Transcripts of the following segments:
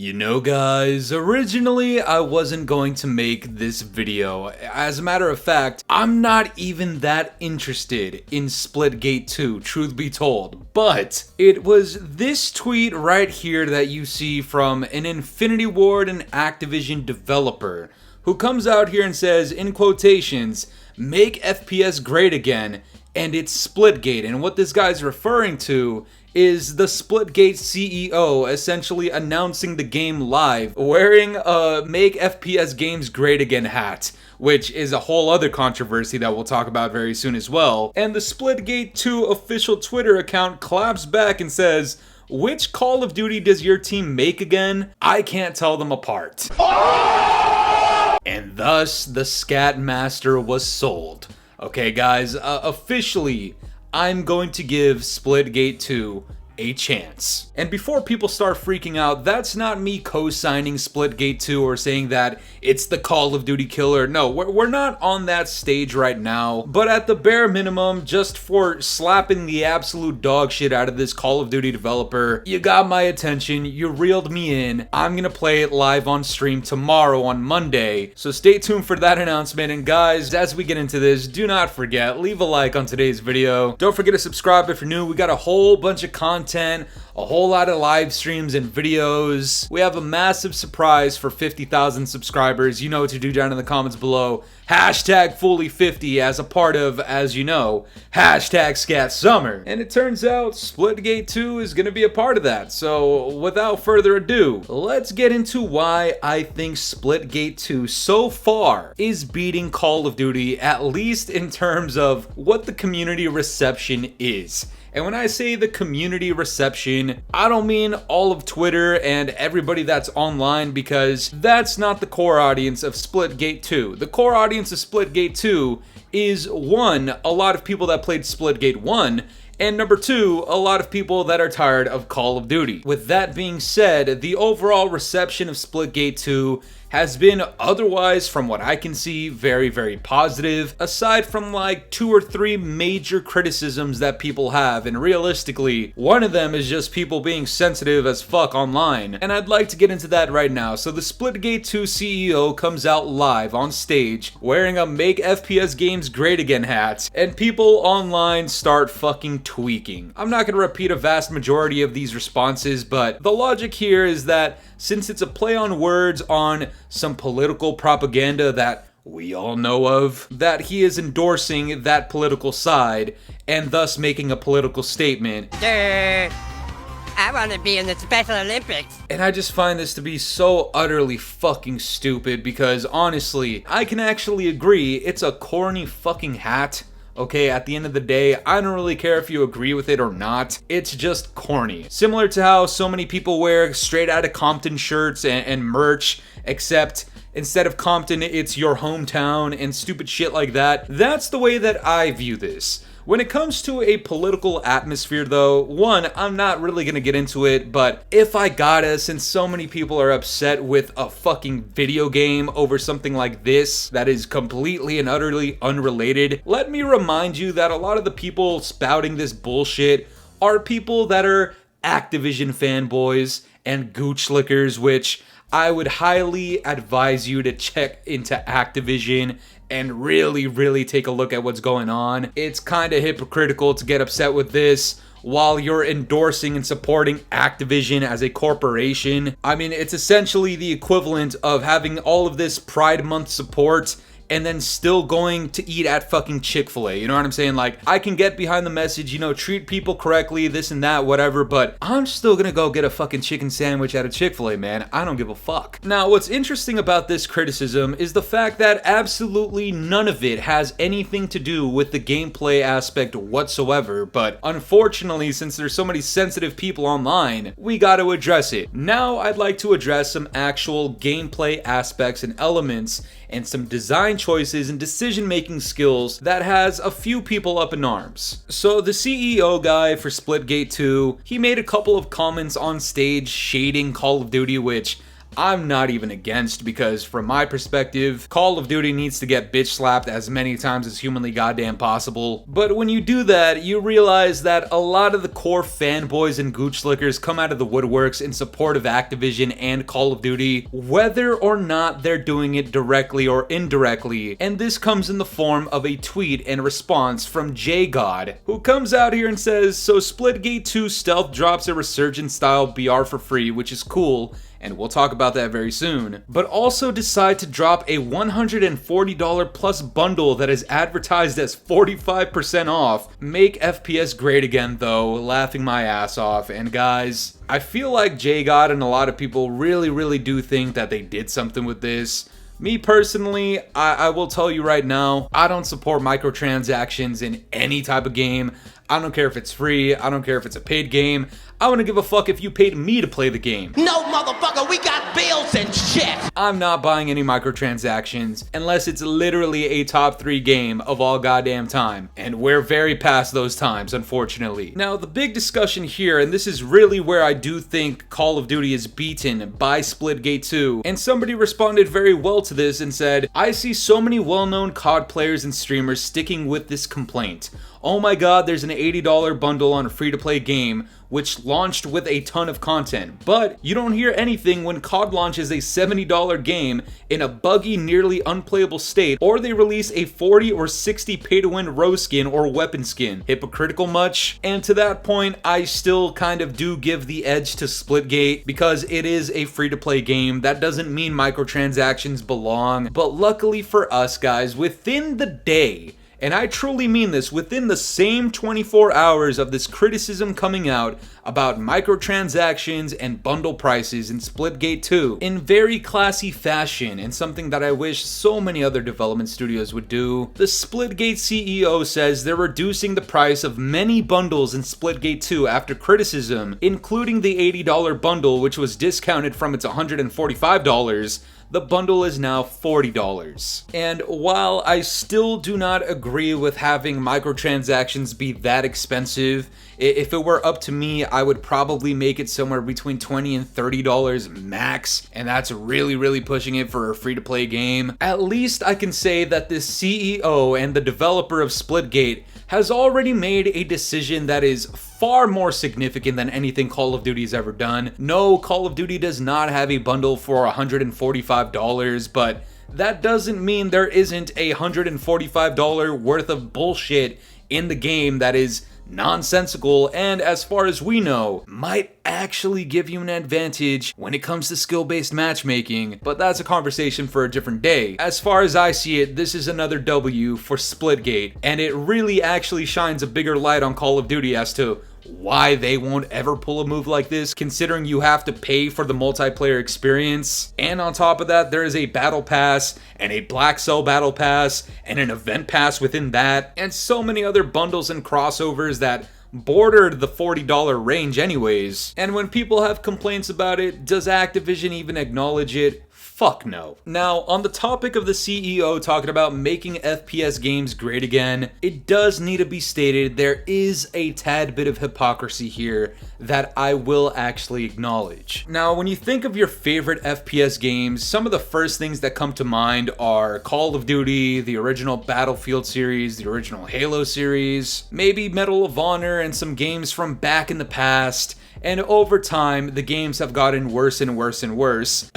You know guys, originally I wasn't going to make this video. As a matter of fact, I'm not even that interested in Splitgate 2, truth be told. But it was this tweet right here that you see from an Infinity Ward and Activision developer who comes out here and says, in quotations, "Make FPS great again," and it's Splitgate. And what this guy's referring to is the Splitgate CEO essentially announcing the game live wearing a "Make FPS Games Great Again" hat, which is a whole other controversy that we'll talk about very soon as well. And the Splitgate 2 official Twitter account claps back and says, "Which Call of Duty does your team make again? I can't tell them apart." And thus, the Scat Master was sold. Okay guys, officially, I'm going to give Splitgate 2 a chance. And before people start freaking out, that's not me co-signing Splitgate 2 or saying that it's the Call of Duty killer. No, we're not on that stage right now. But at the bare minimum, just for slapping the absolute dog shit out of this Call of Duty developer, you got my attention, you reeled me in. I'm gonna play it live on stream tomorrow on Monday. So stay tuned for that announcement. And guys, as we get into this, do not forget, leave a like on today's video. Don't forget to subscribe if you're new. We got a whole bunch of content, a whole lot of live streams and videos. We have a massive surprise for 50,000 subscribers. You know what to do down in the comments below. Hashtag Fooly50 as a part of, as you know, hashtag Scat Summer. And it turns out Splitgate 2 is going to be a part of that. So without further ado, let's get into why I think Splitgate 2 so far is beating Call of Duty, at least in terms of what the community reception is. And when I say the community reception, I don't mean all of Twitter and everybody that's online, because that's not the core audience of Splitgate 2. The core audience of Splitgate 2 is, one, a lot of people that played Splitgate 1, and number two, a lot of people that are tired of Call of Duty. With that being said, the overall reception of Splitgate 2 has been otherwise, from what I can see, very, very positive, aside from like 2 or 3 major criticisms that people have, and realistically, one of them is just people being sensitive as fuck online, and I'd like to get into that right now. So the Splitgate 2 CEO comes out live on stage wearing a "Make FPS Games Great Again" hat, and people online start fucking tweaking. I'm not gonna repeat a vast majority of these responses, but the logic here is that since it's a play on words on some political propaganda that we all know of, that he is endorsing that political side and thus making a political statement. I want to be in the Special Olympics. And I just find this to be so utterly fucking stupid, because honestly, I can actually agree it's a corny fucking hat. Okay, at the end of the day, I don't really care if you agree with it or not. It's just corny. Similar to how so many people wear straight out of Compton shirts and merch, except instead of Compton, it's your hometown and stupid shit like that. That's the way that I view this. When it comes to a political atmosphere though, one, I'm not really gonna get into it, but if I gotta, since so many people are upset with a fucking video game over something like this that is completely and utterly unrelated, let me remind you that a lot of the people spouting this bullshit are people that are Activision fanboys and gooch lickers, which I would highly advise you to check into Activision and really take a look at what's going on. It's kind of hypocritical to get upset with this while you're endorsing and supporting Activision as a corporation. I mean, it's essentially the equivalent of having all of this Pride Month support and then still going to eat at fucking Chick-fil-A. You know what I'm saying? Like, I can get behind the message, you know, treat people correctly, this and that, whatever, but I'm still gonna go get a fucking chicken sandwich at a Chick-fil-A, man. I don't give a fuck. Now, what's interesting about this criticism is the fact that absolutely none of it has anything to do with the gameplay aspect whatsoever, but unfortunately, since there's so many sensitive people online, we gotta address it. Now, I'd like to address some actual gameplay aspects and elements and some design choices and decision-making skills that has a few people up in arms. So the CEO guy for Splitgate 2, he made a couple of comments on stage shading Call of Duty, which I'm not even against, because from my perspective, Call of Duty needs to get bitch slapped as many times as humanly goddamn possible. But when you do that, you realize that a lot of the core fanboys and gooch slickers come out of the woodworks in support of Activision and Call of Duty, whether or not they're doing it directly or indirectly. And this comes in the form of a tweet and response from JGod, who comes out here and says, so Splitgate 2 Stealth drops a Resurgent style BR for free, which is cool, and we'll talk about that very soon, but also decide to drop a $140 plus bundle that is advertised as 45% off. Make FPS great again though, laughing my ass off. And guys, I feel like JGod and a lot of people really do think that they did something with this. Me personally, I will tell you right now, I don't support microtransactions in any type of game. I don't care if it's free, I don't care if it's a paid game. I wouldn't give a fuck if you paid me to play the game. No, motherfucker, we got bills and shit! I'm not buying any microtransactions unless it's literally a top 3 game of all goddamn time. And we're very past those times, unfortunately. Now, the big discussion here, and this is really where I do think Call of Duty is beaten by Splitgate 2, and somebody responded very well to this and said, I see so many well-known COD players and streamers sticking with this complaint. Oh my god, there's an $80 bundle on a free-to-play game, which launched with a ton of content. But you don't hear anything when COD launches a $70 game in a buggy, nearly unplayable state, or they release a $40 or $60 pay-to-win rose skin or weapon skin. Hypocritical much? And to that point, I still kind of do give the edge to Splitgate, because it is a free-to-play game. That doesn't mean microtransactions belong. But luckily for us guys, within the day, and I truly mean this, within the same 24 hours of this criticism coming out about microtransactions and bundle prices in Splitgate 2, in very classy fashion, and something that I wish so many other development studios would do, the Splitgate CEO says they're reducing the price of many bundles in Splitgate 2 after criticism, including the $80 bundle, which was discounted from its $145. The bundle is now $40. And while I still do not agree with having microtransactions be that expensive, if it were up to me, I would probably make it somewhere between $20 and $30 max, and that's really pushing it for a free-to-play game. At least I can say that the CEO and the developer of Splitgate has already made a decision that is far more significant than anything Call of Duty's ever done. No, Call of Duty does not have a bundle for $145, but that doesn't mean there isn't a $145 worth of bullshit in the game that is nonsensical, and as far as we know, might actually give you an advantage when it comes to skill-based matchmaking, but that's a conversation for a different day. As far as I see it, this is another W for Splitgate, and it really actually shines a bigger light on Call of Duty as to why they won't ever pull a move like this, considering you have to pay for the multiplayer experience. And on top of that, there is a battle pass and a Black Cell battle pass and an event pass within that, and so many other bundles and crossovers that bordered the $40 range anyways. And when people have complaints about it, does Activision even acknowledge it? Fuck no. Now, on the topic of the CEO talking about making FPS games great again, it does need to be stated there is a tad bit of hypocrisy here that I will actually acknowledge. Now, when you think of your favorite FPS games, some of the first things that come to mind are Call of Duty, the original Battlefield series, the original Halo series, maybe Medal of Honor, and some games from back in the past. And over time, the games have gotten worse and worse and worse.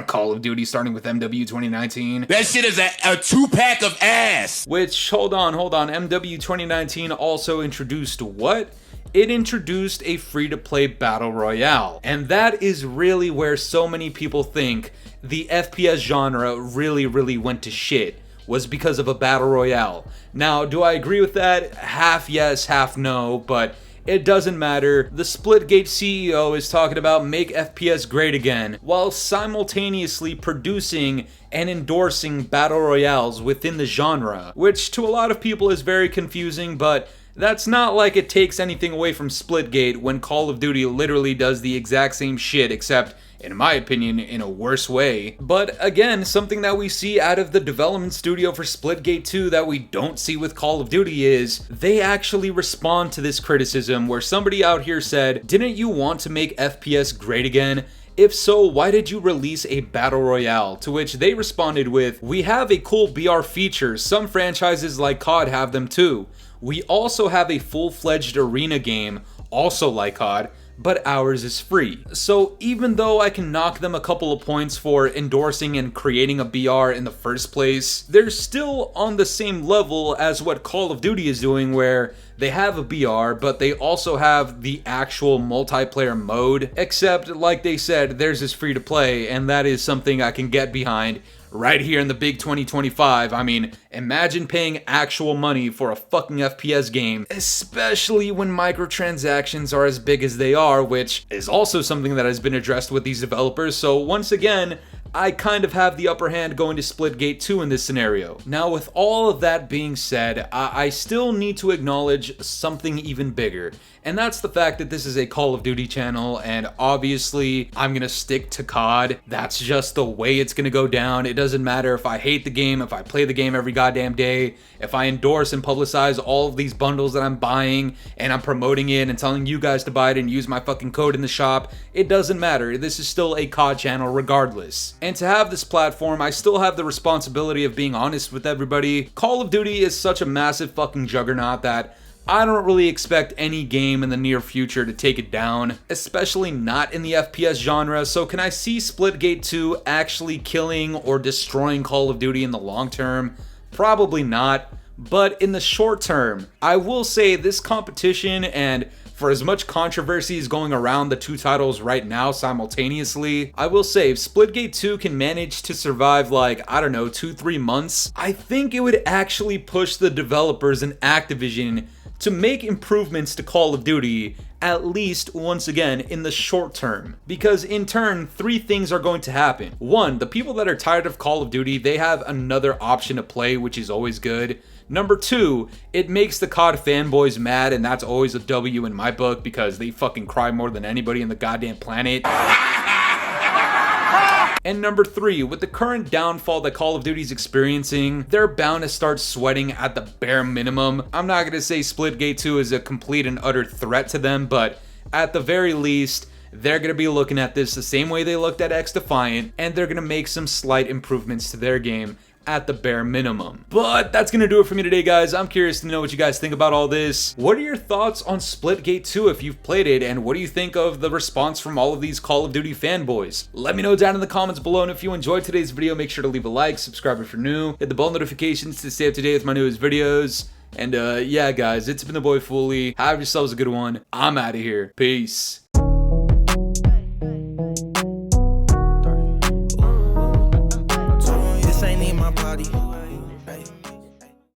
Call of Duty starting with MW 2019. That shit is a 2-pack of ass! Which, hold on, MW 2019 also introduced what? It introduced a free-to-play Battle Royale. And that is really where so many people think the FPS genre really went to shit, was because of a Battle Royale. Now, do I agree with that? Half yes, half no, but it doesn't matter. The Splitgate CEO is talking about make FPS great again, while simultaneously producing and endorsing battle royales within the genre, which to a lot of people is very confusing, but that's not like it takes anything away from Splitgate when Call of Duty literally does the exact same shit, except, in my opinion, in a worse way. But again, something that we see out of the development studio for Splitgate 2 that we don't see with Call of Duty is they actually respond to this criticism where somebody out here said, didn't you want to make FPS great again? If so, why did you release a Battle Royale? To which they responded with, we have a cool BR feature, some franchises like COD have them too. We also have a full-fledged arena game, also like COD, but ours is free. So even though I can knock them a couple of points for endorsing and creating a BR in the first place, they're still on the same level as what Call of Duty is doing, where they have a BR, but they also have the actual multiplayer mode, except like they said, theirs is free to play, and that is something I can get behind right here in the big 2025. I mean, imagine paying actual money for a fucking FPS game, especially when microtransactions are as big as they are, which is also something that has been addressed with these developers. So once again, I kind of have the upper hand going to Splitgate 2 in this scenario. Now, with all of that being said, I still need to acknowledge something even bigger, and that's the fact that this is a Call of Duty channel, and obviously I'm gonna stick to COD. That's just the way it's gonna go down. It doesn't matter if I hate the game, if I play the game every goddamn day, if I endorse and publicize all of these bundles that I'm buying, and I'm promoting it and telling you guys to buy it and use my fucking code in the shop. It doesn't matter. This is still a COD channel regardless. And to have this platform, I still have the responsibility of being honest with everybody. Call of Duty is such a massive fucking juggernaut that I don't really expect any game in the near future to take it down, especially not in the FPS genre. So can I see Splitgate 2 actually killing or destroying Call of Duty in the long term? Probably not. But in the short term, I will say this competition, and for as much controversy is going around the two titles right now simultaneously, I will say if Splitgate 2 can manage to survive like, I don't know, 2-3 months, I think it would actually push the developers and Activision to make improvements to Call of Duty, at least once again in the short term. Because in turn, three things are going to happen. One, the people that are tired of Call of Duty, they have another option to play, which is always good. Number two, it makes the COD fanboys mad, and that's always a W in my book because they fucking cry more than anybody on the goddamn planet. And number three, with the current downfall that Call of Duty's experiencing, they're bound to start sweating at the bare minimum. I'm not gonna say Splitgate 2 is a complete and utter threat to them, but at the very least, they're gonna be looking at this the same way they looked at X-Defiant, and they're gonna make some slight improvements to their game at the bare minimum. But that's gonna do it for me today, guys. I'm curious to know what you guys think about all this. What are your thoughts on Splitgate 2 if you've played it, and what do you think of the response from all of these Call of Duty fanboys? Let me know down in the comments below, and if you enjoyed today's video, make sure to leave a like, subscribe if you're new, hit the bell notifications to stay up to date with my newest videos. And yeah, guys, it's been the boy Fooly. Have yourselves a good one. I'm out of here. Peace.